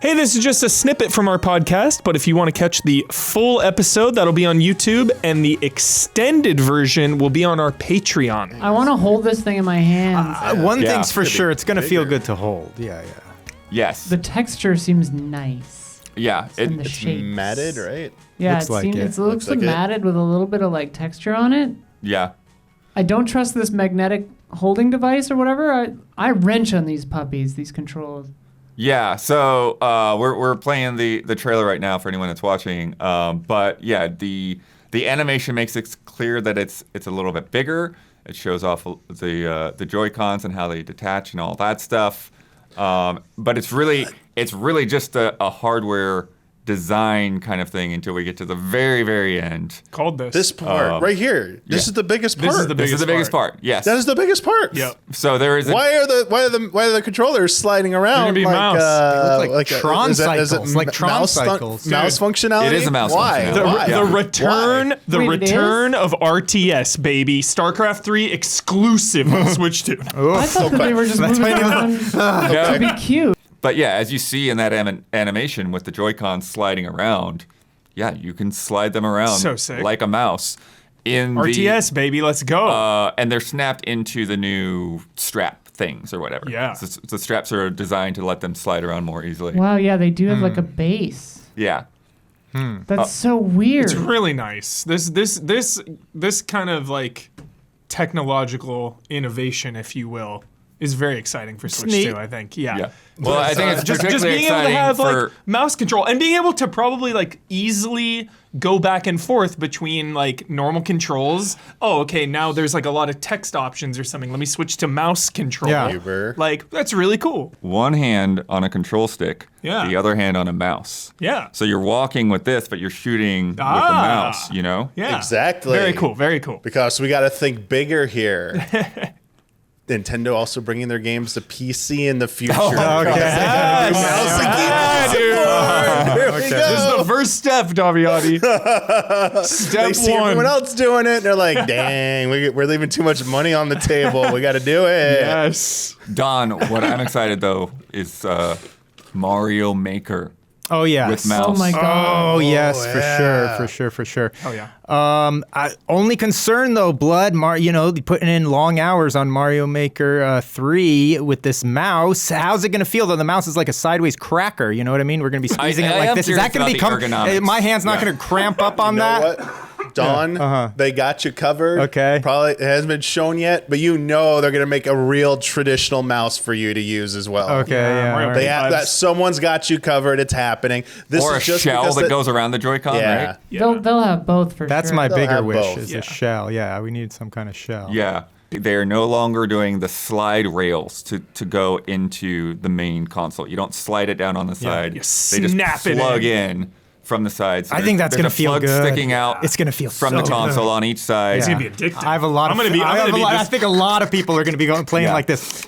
Hey, this is just a snippet from our podcast, but if you want to catch the full episode, that'll be on YouTube, and the extended version will be on our Patreon. I want to hold this thing in my hands. One thing's for sure, it's going to feel good to hold. Yeah. Yes. The texture seems nice. Yeah. And the It's shapes. matted, right? Yeah, Looks like it. it looks Looks like it. matted with a little bit of like texture on it. Yeah. I don't trust this magnetic holding device or whatever. I wrench on these puppies, these controls. Yeah, so we're playing the trailer right now for anyone that's watching. But yeah, the animation makes it clear that it's a little bit bigger. It shows off the Joy-Cons and how they detach and all that stuff. But it's really just a hardware design kind of thing until we get to the very, very end. Called this. This part right here. This is the biggest part. This is the This is the biggest part. Yes. That is the biggest part. Yep. So there is. Why are the controllers sliding around They're gonna be like mouse. They look like Tron cycles, like Tron mouse cycles. mouse functionality? It is a mouse Why? functionality. Why? The return, Why? the Wait, it return of RTS, baby. StarCraft 3 exclusive on Switch 2. I thought that they were just moving around to be cute. But yeah, as you see in that animation with the Joy-Cons sliding around, yeah, you can slide them around So sick. like a mouse. In RTS, baby, let's go. and they're snapped into the new strap things or whatever. Yeah. So the straps are designed to let them slide around more easily. Wow, yeah, they do have like a base. Yeah. That's so weird. It's really nice. This kind of like technological innovation, if you will, is very exciting for Switch neat. 2, I think. Yeah. Yeah. Well, I think it's just particularly being able to exciting have for like mouse control and being able to probably like easily go back and forth between like normal controls. Oh, okay, now there's like a lot of text options or something. Let me switch to mouse control. Yeah. Uber. Like that's really cool. one hand on a control stick, Yeah. the other hand on a mouse. Yeah. So you're walking with this, but you're shooting with the Ah. mouse, you know? Yeah. Exactly. Very cool. Very cool. Because we got to think bigger here. Nintendo also bringing their games to PC in the future. okay. Mouse and keyboard support. Here we This is go. the first step, Damiani. Step They see one. everyone else doing it, and they're like, "Dang, we're leaving too much money on the table. We got to do it." Yes. Don, what I'm excited though is Mario Maker Oh, yeah. with mouse. Oh my god. Oh, yes, yeah. for sure. Oh yeah. Only concern though, Blood, putting in long hours on Mario Maker 3 with this mouse. How's it gonna feel though? The mouse is like a sideways cracker. You know what I mean? We're gonna be squeezing I it like am this. Is that gonna curious about become? the ergonomics. My hand's not Yeah. gonna cramp up on You know that. what? Don, they got you covered. Okay. Probably it hasn't been shown yet, but you know they're gonna make a real traditional mouse for you to use as well. Okay, yeah. Mario all They right. have that. Someone's got you covered. It's happening. This Or a is just shell because that goes around the Joy-Con, Yeah. right? They'll have both for That's sure. my They'll bigger have wish both. is Yeah. a shell. Yeah, we need some kind of shell. Yeah. They are no longer doing the slide rails to go into the main console. You don't slide it down on the side. you They snap just it plug in. in from the sides. I think that's There's gonna a feel plug good. sticking out. It's gonna feel from so the console good. on each side. It's Yeah. gonna be addictive. I have a lot of. I think a lot of people are going to be playing Yeah. like this.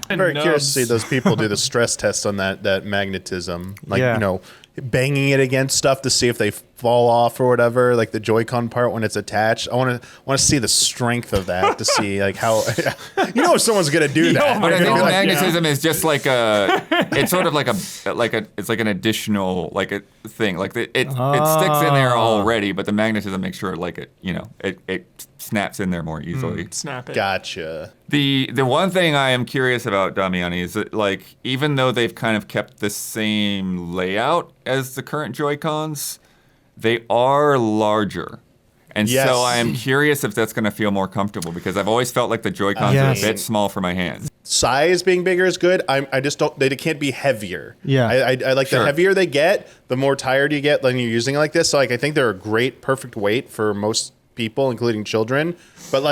I'm very curious to Nubs. see those people do the stress test on that magnetism, like Yeah. banging it against stuff to see if they fall off or whatever, like the Joy-Con part when it's attached. I want to see the strength of that to see like how if someone's gonna do that. But I They're think gonna the be like, magnetism is just like it's sort of like it's like an additional like a thing. Like it sticks in there already, but the magnetism makes sure like it snaps in there more easily. Snap it. Gotcha. The one thing I am curious about, Damiani, is that like even though they've kind of kept the same layout as the current Joy-Cons, they are larger. And Yes. so I am curious if that's going to feel more comfortable because I've always felt like the Joy-Cons Yes. are a bit small for my hands. Size being bigger is good. I just don't. They can't be heavier. Yeah. I like Sure. the heavier they get, the more tired you get when you're using it like this. So like I think they're a great, perfect weight for most people, including children. But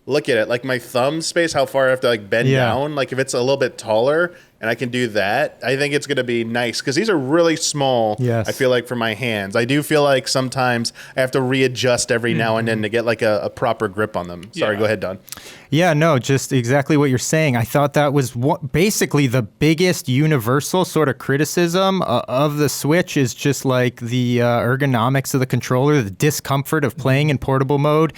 look at it. Like my thumb space, how far I have to like bend Yeah. down. Like if it's a little bit taller and I can do that, I think it's gonna be nice because these are really small. Yes. I feel like for my hands, I do feel like sometimes I have to readjust every now and then to get like a proper grip on them. Sorry, Yeah. go ahead, Don. Yeah, no, just exactly what you're saying. I thought that was basically the biggest universal sort of criticism of the Switch is just like the ergonomics of the controller, the discomfort of playing in portable mode.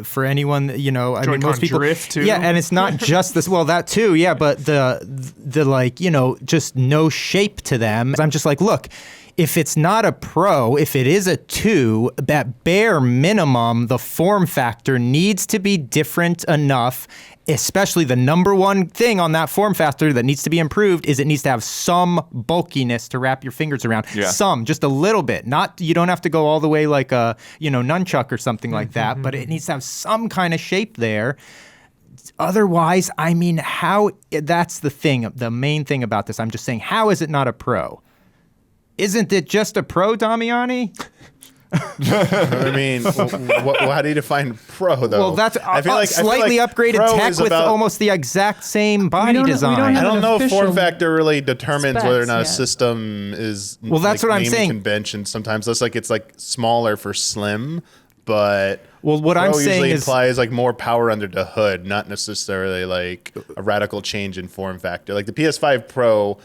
For anyone, you know, I mean, most people drift too. Yeah, and it's not just this. Well, that too, yeah, but the like, you know, just no shape to them. I'm just like, look. If it's not a Pro, if it is a 2, at bare minimum, the form factor needs to be different enough, especially the number one thing on that form factor that needs to be improved is it needs to have some bulkiness to wrap your fingers around. Yeah. Some, just a little bit. Not, you don't have to go all the way like a, you know, nunchuck or something like that, but it needs to have some kind of shape there. Otherwise, I mean, that's the thing, the main thing about this. I'm just saying, how is it not a Pro? Isn't it just a Pro, Damiani? I mean, how do you define Pro though? Well, that's I feel like slightly upgraded Pro tech is with about- almost the exact same body don't- we design. don't I have don't know if form official factor really determines whether or not a specs yet. system is. Well, that's what I'm naming saying. Convention sometimes looks like it's like smaller for slim, but Well, what Pro I'm saying usually is- implies like more power under the hood, not necessarily like a radical change in form factor. Like the PS5 Pro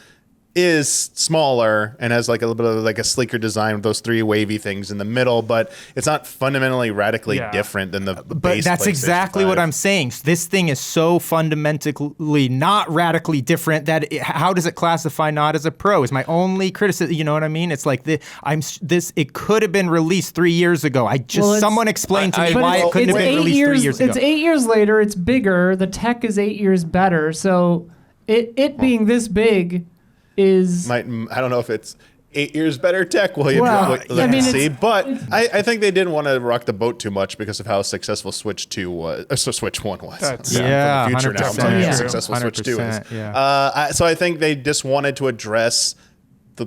is smaller and has like a little bit of like a sleeker design with those 3 wavy things in the middle, but it's not fundamentally radically Yeah. different than the But base that's PlayStation exactly what 5. I'm saying. This thing is so fundamentally not radically different that how does it classify not as a Pro? Is my only criticism. You know what I mean? It's like it could have been released 3 years ago. Someone explained to me But why it couldn't have been released 3 years ago. It's 8 years later. It's bigger. The tech is 8 years better. So it being this big is I don't know if it's 8 years better tech. Well, Well, I mean, see, it's- but I think they didn't want to rock the boat too much because of how successful Switch 2 was. So Switch 1 was. That's- Yeah, from the future now. 100%. I'm telling you how Yeah. successful Switch 2 is. 100%, yeah. So I think they just wanted to address the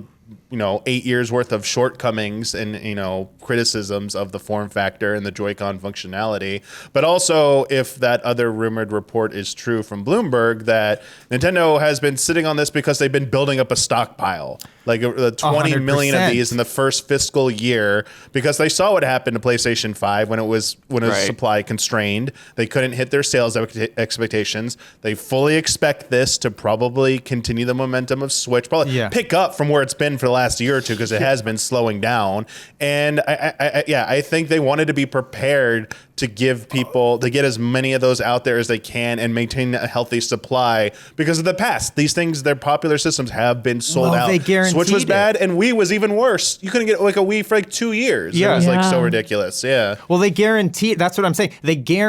8 years worth of shortcomings and criticisms of the form factor and the Joy-Con functionality, but also if that other rumored report is true from Bloomberg that Nintendo has been sitting on this because they've been building up a stockpile, like 20 million of 100%. these in the first fiscal year, because they saw what happened to PlayStation 5 when it was Right. supply constrained. They couldn't hit their sales expectations. They fully expect this to probably continue the momentum of Switch, probably pick up from where it's been for the last year or two, because it has been slowing down. And I think they wanted to be prepared to give people, to get as many of those out there as they can and maintain a healthy supply, because of the past. These things, their popular systems have been sold out. They guaranteed Switch was it. bad, and Wii was even worse. You couldn't get like a Wii for like 2 years. It was like so Yeah. ridiculous. Yeah. Well, they guarantee. That's what I'm saying.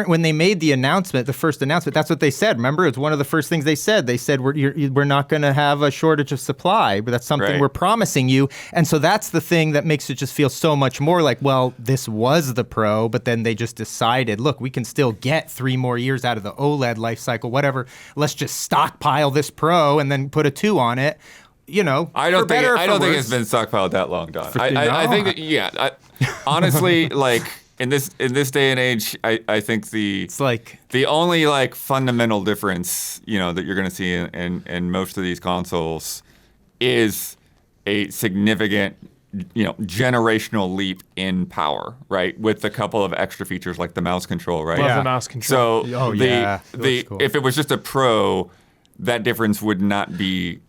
When they made the announcement, the first announcement, that's what they said. Remember, it's one of the first things they said. They said we're not going to have a shortage of supply, but that's something Right. we're promising you. And so that's the thing that makes it just feel so much more like, well, this was the Pro, but then they just decided, look, we can still get 3 more years out of the OLED life cycle, whatever. Let's just stockpile this Pro and then put a 2 on it. I don't think it's been stockpiled that long, Don. I think that, honestly, like in this day and age, I think It's like the only like fundamental difference, that you're going to see in most of these consoles is a significant, generational leap in power, right? With a couple of extra features like the mouse control, right? Love the mouse control. So that looks cool. if it was just a Pro, that difference would not be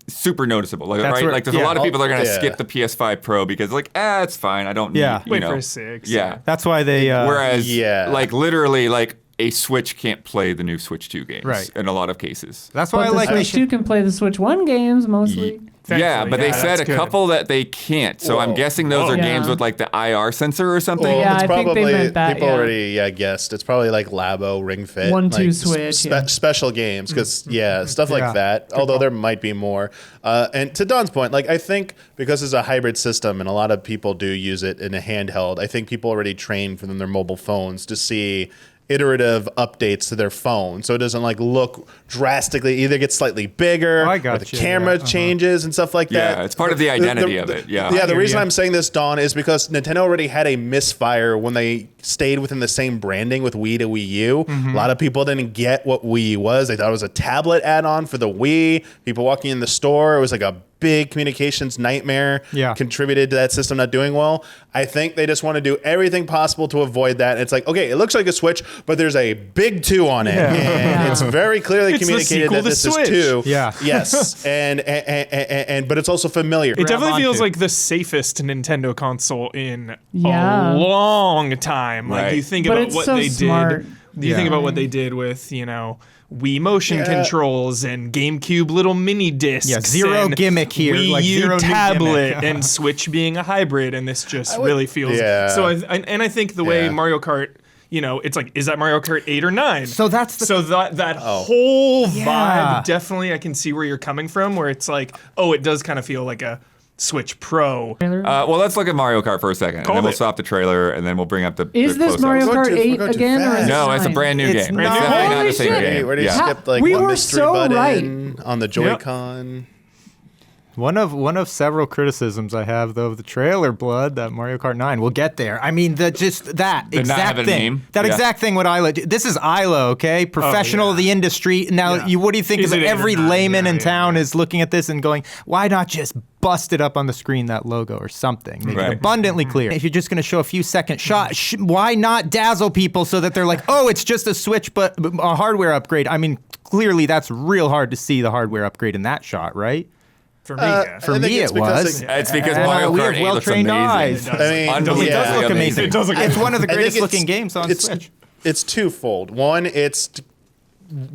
super noticeable, That's right? where- Like there's a lot of people that are going to Yeah. skip the PS5 Pro because like, it's fine. I don't need, Wait for a 6. Yeah. that's why they. Whereas, Yeah. like literally, like a Switch can't play the new Switch 2 games, Right. in a lot of cases. that's why but I the like. Switch 2 can play the Switch 1 games mostly. Yeah, Thankfully, but they yeah, said that's a good. couple that they can't. So I'm Whoa. guessing those are Yeah. games with like the IR sensor or something. Yeah, it's I think they meant that, people yeah. already guessed. It's probably like Labo, Ring Fit, 1-2 like Switch, yeah. special games, because stuff Yeah. like that. Although there might be more. And to Don's point, like I think because it's a hybrid system and a lot of people do use it in a handheld, I think people already train from their mobile phones to see iterative updates to their phone, so it doesn't like look drastically, either gets slightly bigger, Oh, I or got the you, camera yeah, changes and stuff like that. Yeah, it's part of the identity of it, yeah. Yeah, the hear reason you. I'm saying this, Don, is because Nintendo already had a misfire when they stayed within the same branding with Wii to Wii U. Mm-hmm. A lot of people didn't get what Wii was. They thought it was a tablet add-on for the Wii. People walking in the store, it was like a big communications nightmare Yeah. contributed to that system not doing well. I think they just want to do everything possible to avoid that. It's like, okay, it looks like a Switch, but there's a big 2 on it. And it's very clearly It's the communicated sequel that to this Switch. is 2. Yeah. Yes. And but it's also familiar. It definitely onto. feels like the safest Nintendo console in Yeah. a long time. Like Right. you think But about it's what so they smart. did. You think about what they did with, Wii motion Yeah. controls and GameCube little mini discs. Yeah, zero and gimmick here, Wii like U zero new tablet gimmick. and Switch being a hybrid, and this just really feels. yeah. So I think the way Yeah. Mario Kart. It's like, is that Mario Kart 8 or 9? So that's the So that whole Yeah. vibe, definitely I can see where you're coming from, where it's like, oh, it does kind of feel like a Switch Pro. Well, let's look at Mario Kart for a second, and Called then we'll it. stop the trailer, and then we'll bring up the. Is the this close-ups. Mario We're Kart going too- 8 we're going too again, or fast. is No, it it's a 9? brand new It's game. not. It's definitely not Holy the same shit. game. Where do you Yeah. skip like We one were mystery so button on the Joy-Con? One of several criticisms I have though of the trailer, Blood, that Mario Kart 9. We'll get there. I mean, that not exact have a thing. name? That Yeah. exact thing. What Isla? This is Isla, okay? Professional of the industry. Now, Yeah. what do you think Is of it 8 or every 9? layman Yeah, in yeah, town yeah. is looking at this and going, why not just bust it up on the screen, that logo or something? Make it Right. abundantly clear. If you're just going to show a few second shot, why not dazzle people so that they're like, oh, it's just a Switch, but a hardware upgrade? I mean, clearly that's real hard to see the hardware upgrade in that shot, right? For me, yeah. For I think me, it's it because was. It's because And, Mario we Kart have 8 looks well-trained amazing. eyes. I mean, Unbelievably It does look amazing. It does look It's one of the I think greatest it's- looking games on Switch. It's twofold. One, it's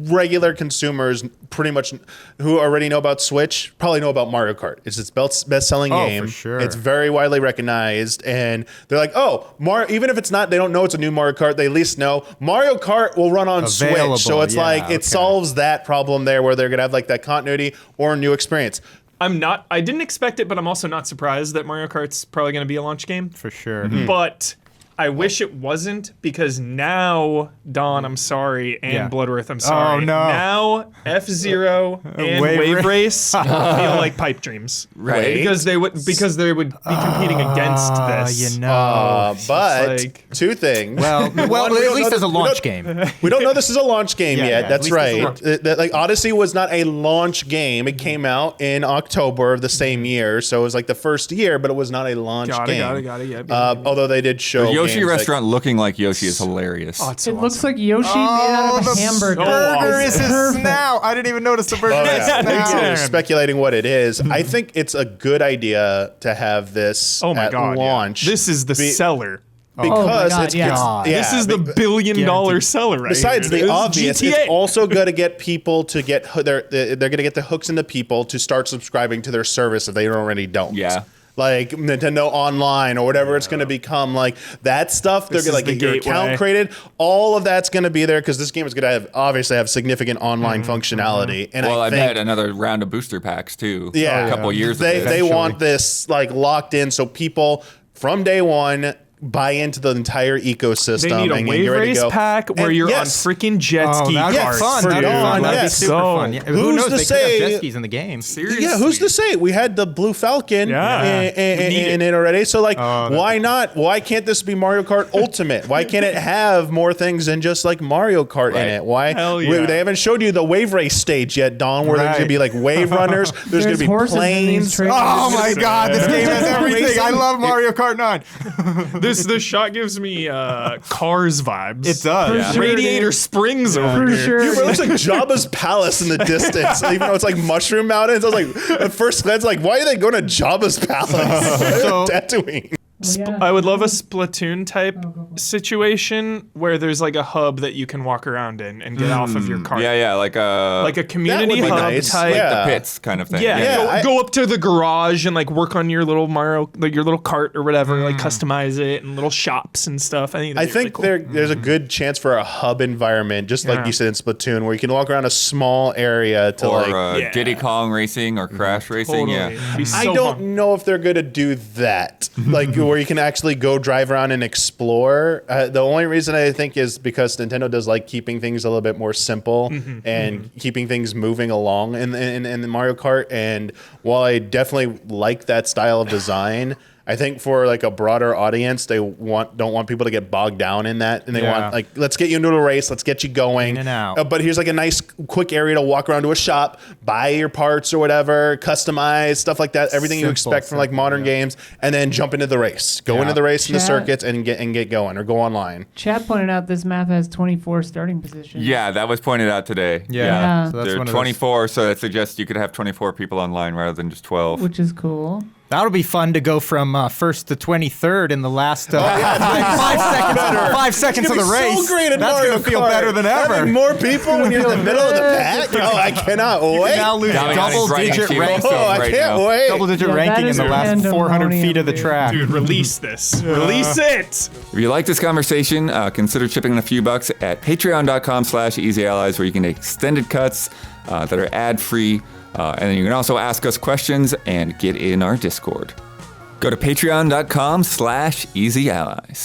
regular consumers pretty much who already know about Switch probably know about Mario Kart. It's its best-selling Oh, game. for sure. It's very widely recognized, and they're like, oh, Mario. Even if it's not, they don't know it's a new Mario Kart. They at least know Mario Kart will run on Available, Switch. So it's yeah, like okay. it solves that problem there, where they're gonna have like that continuity or a new experience. I didn't expect it, but I'm also not surprised that Mario Kart's probably going to be a launch game. For sure. But I wish it wasn't, because now, Dawn, I'm sorry, and Yeah. Bloodworth, I'm sorry. Oh, no. Now, F-Zero and Wave Wave Race. Race feel like pipe dreams. Right. Because they would be competing against this. You know. But like- two things. well, One, we at don't least know as a that- we launch don't- game. We don't know this is a launch game Yeah, yet. yeah, That's at least it's a right. launch. Like Odyssey was not a launch game. It came out in October of the same year, so it was like the first year, but it was not a launch game. Got it. Yeah. Although they did show Yoshi games like- restaurant looking like Yoshi is hilarious. Oh, it's so It looks awesome. like Yoshi made out of a hamburger. burger It's is his perfect. snout. I didn't even notice the burger. Oh, is yeah. his Yeah, snout. yeah. speculating what it is. I think it's a good idea to have this Oh my at God! yeah. launch. This is the seller. because God, it's yeah. God. yeah, This is the $1 billion seller right Besides here. the This is obvious, GTA. it's also going to get people to get they're going to get the hooks into people to start subscribing to their service if they already don't. Yeah. Like Nintendo Online or whatever it's going to become, like that stuff. They're This going to is get the your account gateway. created. All of that's going to be there because this game is going to obviously have significant online functionality. And Well, I I think bet another round of booster packs too. Yeah. a couple years. they of this. they want this like locked in so people from day one buy into the entire ecosystem. They need a and Wave get ready to Race go. pack where And you're yes, on freaking jet Oh, ski that'd be carts. fun. for That'd be Dawn, fun. That'd be yes. super So- fun. Yeah. Who's Who knows? to They could say- have jet skis in the game. Seriously. Yeah, who's to say? We had the Blue Falcon Yeah. We need in it already. So, like, that'd why not? Why can't this be Mario Kart Ultimate? Why can't it have more things than just like Mario Kart in Right. it? Why? Hell yeah. They haven't showed you the Wave Race stage yet, Don, where there's Right. going to be like wave runners. There's going to be horses in these planes. trailers. Oh my God! This game has everything. I Racing. love Mario Kart 9. This shot gives me Cars vibes. It does. Yeah. Radiator Springs over For here. sure. Dude, it looks like Jabba's palace in the distance, even though it's like Mushroom Mountains. I was like, at first glance, like, why are they going to Jabba's palace? So- Tatooine. Yeah. I would love a Splatoon type situation where there's like a hub that you can walk around in and get off of your cart. Yeah, like Like a community be hub nice. type. Yeah. the pits kind of thing. Yeah, Yeah, go up to the garage and like work on your little Mario, like your little cart or whatever, like customize it and little shops and stuff. I think I that'd be really think cool. there's a good chance for a hub environment, just like Yeah. you said in Splatoon, where you can walk around a small area to Or like. Yeah. Diddy Kong racing or Crash racing. Totally. Yeah. It'd be I so don't fun. know if they're going to do that, like where you can actually go drive around and explore. The only reason I think is because Nintendo does like keeping things a little bit more simple and keeping things moving along in the Mario Kart. And while I definitely like that style of design, I think for like a broader audience, they don't want people to get bogged down in that, and they want like, let's get you into a race, let's get you going. In and out. But here's like a nice quick area to walk around to a shop, buy your parts or whatever, customize stuff like that, everything you expect from like modern games, and then jump into the race. Go into the race in the circuits and get going, or go online. Chad pointed out this map has 24 starting positions. Yeah, that was pointed out today. Yeah. So that's There one are of those- 24, so that suggests you could have 24 people online rather than just 12. Which is cool. That'll be fun to go from first to 23rd in the last 5 seconds of the race. So great at That's Mario gonna feel Kart. better than ever. Having more people when you're in the middle of the pack. Oh, I cannot wait. Now lose Damiani's writing double-digit to you ranking. Oh, I right can't now. wait. Double-digit Yeah, that ranking in is the last 400 feet of the pandemonium, track. Dude, release this. Release it. If you like this conversation, consider chipping in a few bucks at patreon.com/easyallies, where you can get extended cuts that are ad-free. And then you can also ask us questions and get in our Discord. Go to patreon.com/easyallies.